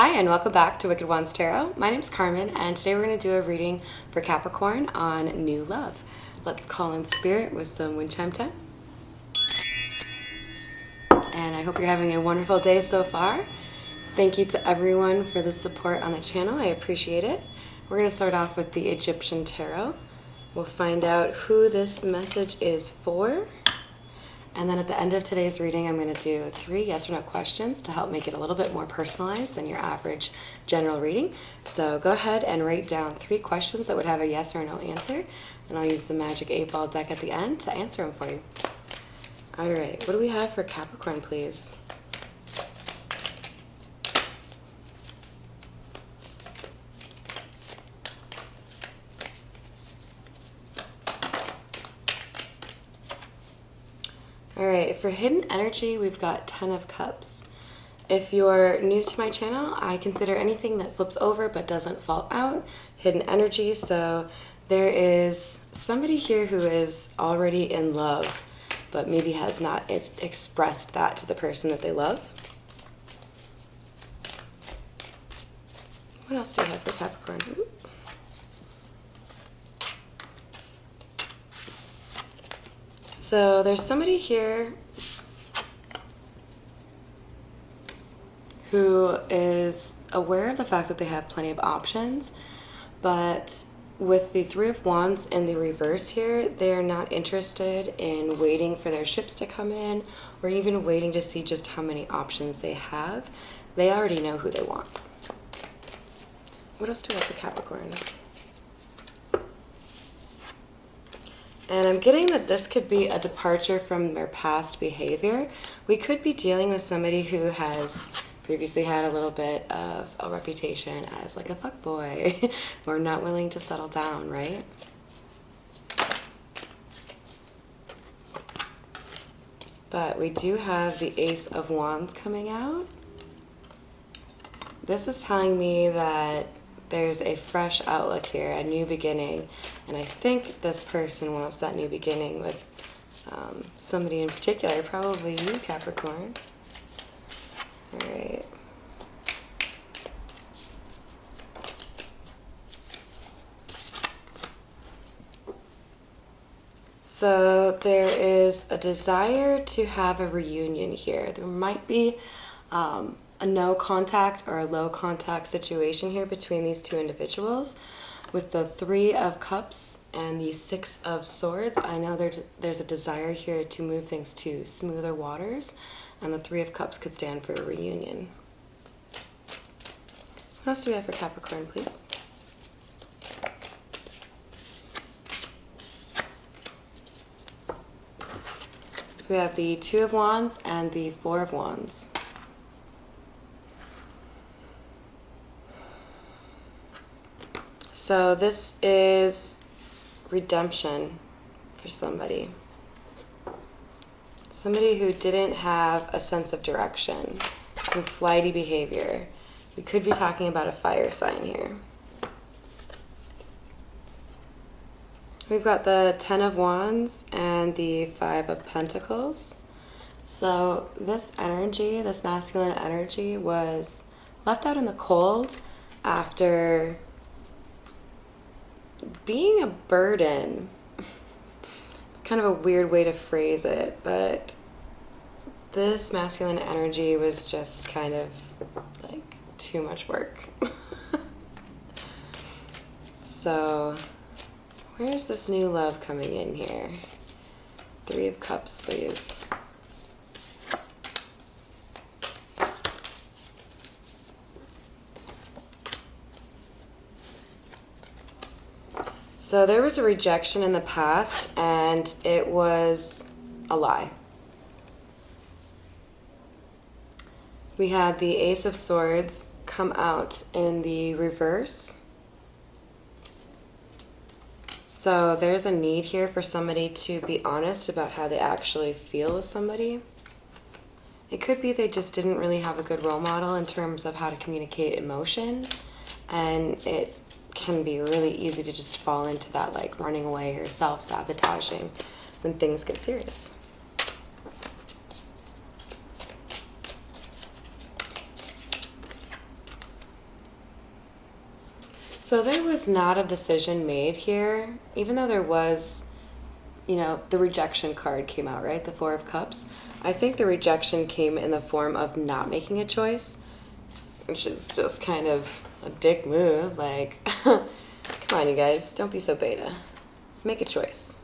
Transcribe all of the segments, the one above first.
Hi, and welcome back to Wicked Wands Tarot. My name's Carmen, and today we're going to do a reading for Capricorn on new love. Let's call in spirit with some wind chime time. And I hope you're having a wonderful day so far. Thank you to everyone for the support on the channel. I appreciate it. We're going to start off with the Egyptian Tarot. We'll find out who this message is for. And then at the end of today's reading, I'm going to do 3 yes or no questions to help make it a little bit more personalized than your average general reading. So go ahead and write down 3 questions that would have a yes or no answer, and I'll use the Magic 8-Ball deck at the end to answer them for you. All right, what do we have for Capricorn, please? Alright, for hidden energy, we've got 10 of Cups. If you're new to my channel, I consider anything that flips over but doesn't fall out hidden energy. So there is somebody here who is already in love, but maybe has not expressed that to the person that they love. What else do I have for Capricorn? Ooh. So there's somebody here who is aware of the fact that they have plenty of options, but with the 3 of Wands in the reverse here, they're not interested in waiting for their ships to come in or even waiting to see just how many options they have. They already know who they want. What else do I have for Capricorn? And I'm getting that this could be a departure from their past behavior. We could be dealing with somebody who has previously had a little bit of a reputation as like a fuckboy or not willing to settle down, right? But we do have the Ace of Wands coming out. This is telling me that there's a fresh outlook here, a new beginning, and I think this person wants that new beginning with somebody in particular, probably you, Capricorn. All right. So there is a desire to have a reunion here. There might be a no contact or a low contact situation here between these 2 individuals. With the 3 of Cups and the 6 of Swords, I know there's a desire here to move things to smoother waters, and the 3 of Cups could stand for a reunion. What else do we have for Capricorn, please? So we have the 2 of Wands and the 4 of Wands. So this is redemption for somebody. Somebody who didn't have a sense of direction, some flighty behavior. We could be talking about a fire sign here. We've got the 10 of Wands and the 5 of Pentacles. So this energy, this masculine energy, was left out in the cold after being a burden. It's kind of a weird way to phrase it, but this masculine energy was just kind of like too much work. So where's this new love coming in here? 3 of Cups, please. So there was a rejection in the past, and it was a lie. We had the Ace of Swords come out in the reverse. So there's a need here for somebody to be honest about how they actually feel with somebody. It could be they just didn't really have a good role model in terms of how to communicate emotion, and it can be really easy to just fall into that like running away or self-sabotaging when things get serious. So there was not a decision made here, even though there was, you know, the rejection card came out, right? The Four of Cups. I think the rejection came in the form of not making a choice, which is just kind of a dick move. Like, come on, you guys, don't be so beta. Make a choice.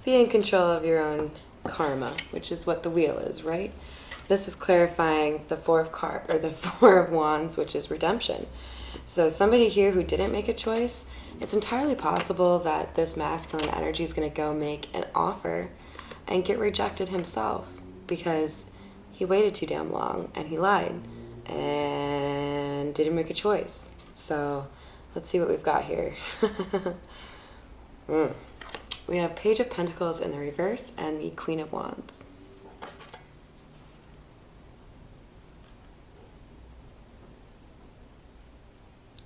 Be in control of your own karma, which is what the wheel is, right? This is clarifying the Four of Wands, which is redemption. So somebody here who didn't make a choice, it's entirely possible that this masculine energy is going to go make an offer and get rejected himself because he waited too damn long and he lied and didn't make a choice. So let's see what we've got here. We have Page of Pentacles in the reverse and the Queen of Wands.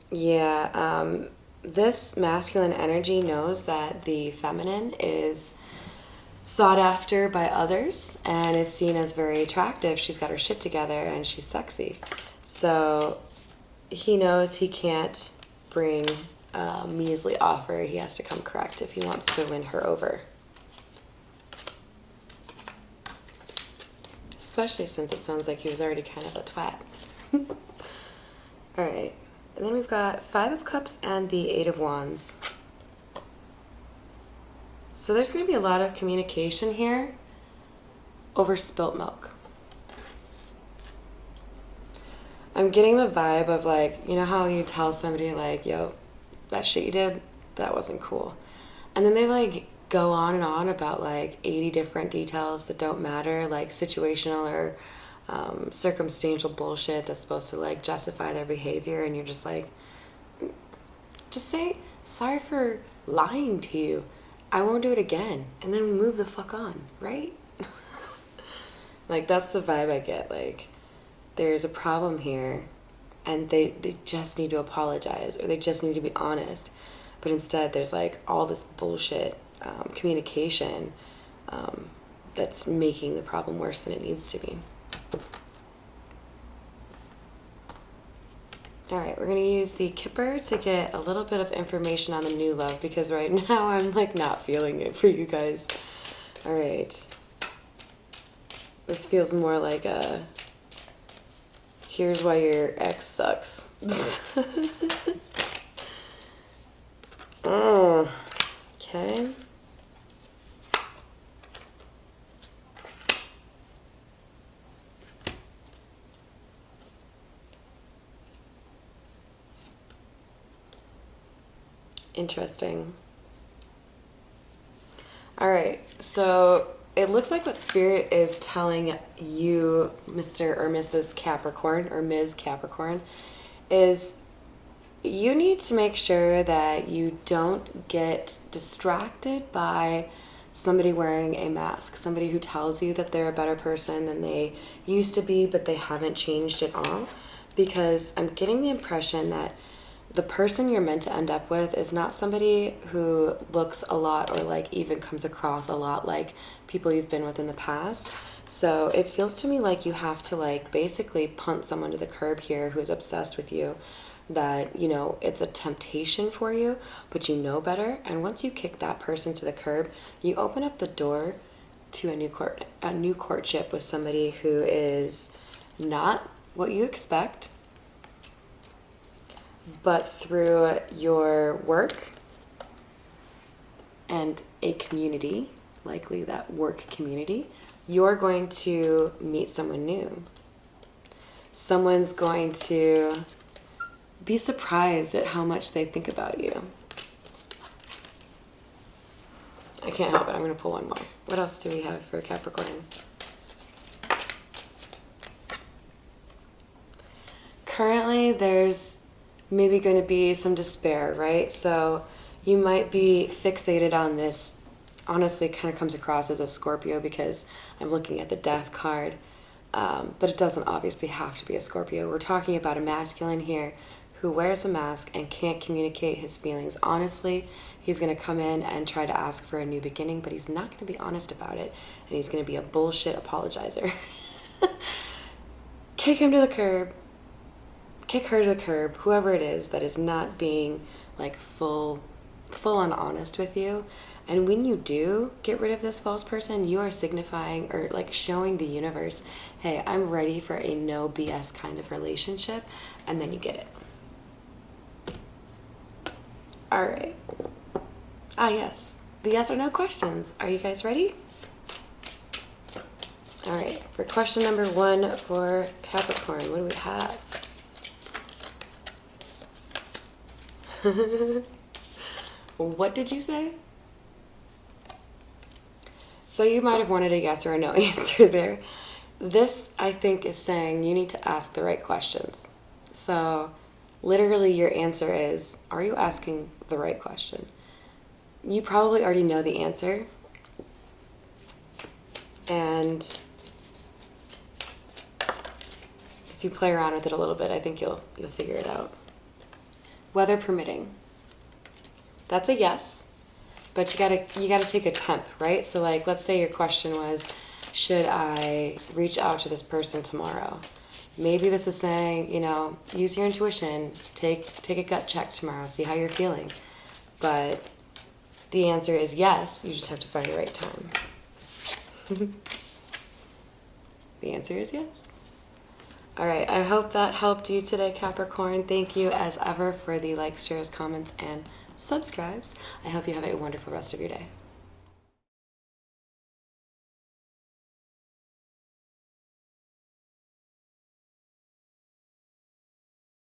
Yeah, this masculine energy knows that the feminine is sought after by others and is seen as very attractive. She's got her shit together and she's sexy. So he knows he can't bring a measly offer. He has to come correct if he wants to win her over. Especially since it sounds like he was already kind of a twat. All right. And then we've got Five of Cups and the Eight of Wands. So there's going to be a lot of communication here over spilt milk. I'm getting the vibe of, like, you know how you tell somebody, like, yo, that shit you did, that wasn't cool. And then they, like, go on and on about, like, 80 different details that don't matter, like situational or circumstantial bullshit that's supposed to, like, justify their behavior, and you're just like, just say, sorry for lying to you, I won't do it again, and then we move the fuck on, right? Like, that's the vibe I get. Like, there's a problem here and they just need to apologize, or they just need to be honest, but instead there's, like, all this bullshit communication that's making the problem worse than it needs to be. All right, we're going to use the Kipper to get a little bit of information on the new love, because right now I'm, like, not feeling it for you guys. All right. This feels more like a, here's why your ex sucks. Oh, okay. Interesting. All right, so it looks like what Spirit is telling you, Mr. or Mrs. Capricorn, or Ms. Capricorn, is you need to make sure that you don't get distracted by somebody wearing a mask, somebody who tells you that they're a better person than they used to be, but they haven't changed at all. Because I'm getting the impression that the person you're meant to end up with is not somebody who looks a lot, or, like, even comes across a lot like people you've been with in the past. So it feels to me like you have to, like, basically punt someone to the curb here who's obsessed with you, that, you know, it's a temptation for you, but you know better. And once you kick that person to the curb, you open up the door to a new courtship with somebody who is not what you expect, but through your work and a community, likely that work community, you're going to meet someone new. Someone's going to be surprised at how much they think about you. I can't help it. I'm going to pull one more. What else do we have for Capricorn? Currently, there's maybe going to be some despair, right? So you might be fixated on this. Honestly, kind of comes across as a Scorpio because I'm looking at the Death card, but it doesn't obviously have to be a Scorpio. We're talking about a masculine here who wears a mask and can't communicate his feelings honestly. He's going to come in and try to ask for a new beginning, but he's not going to be honest about it, and he's going to be a bullshit apologizer. Kick him to the curb. kick her to the curb, whoever it is that is not being like full on honest with you. And when you do get rid of this false person, you are signifying or like showing the universe, hey, I'm ready for a no BS kind of relationship, and then you get it. All right. Ah, yes. The yes or no questions. Are you guys ready? All right. For question number 1 for Capricorn, what do we have? What did you say? So you might have wanted a yes or a no answer there. This, I think, is saying you need to ask the right questions. So literally your answer is, are you asking the right question? You probably already know the answer. And if you play around with it a little bit, I think you'll figure it out. Weather permitting. That's a yes. But you gotta take a temp, right? So like, let's say your question was, should I reach out to this person tomorrow? Maybe this is saying, you know, use your intuition, take a gut check tomorrow, see how you're feeling. But the answer is yes, you just have to find the right time. The answer is yes. All right, I hope that helped you today, Capricorn. Thank you as ever for the likes, shares, comments, and subscribes. I hope you have a wonderful rest of your day.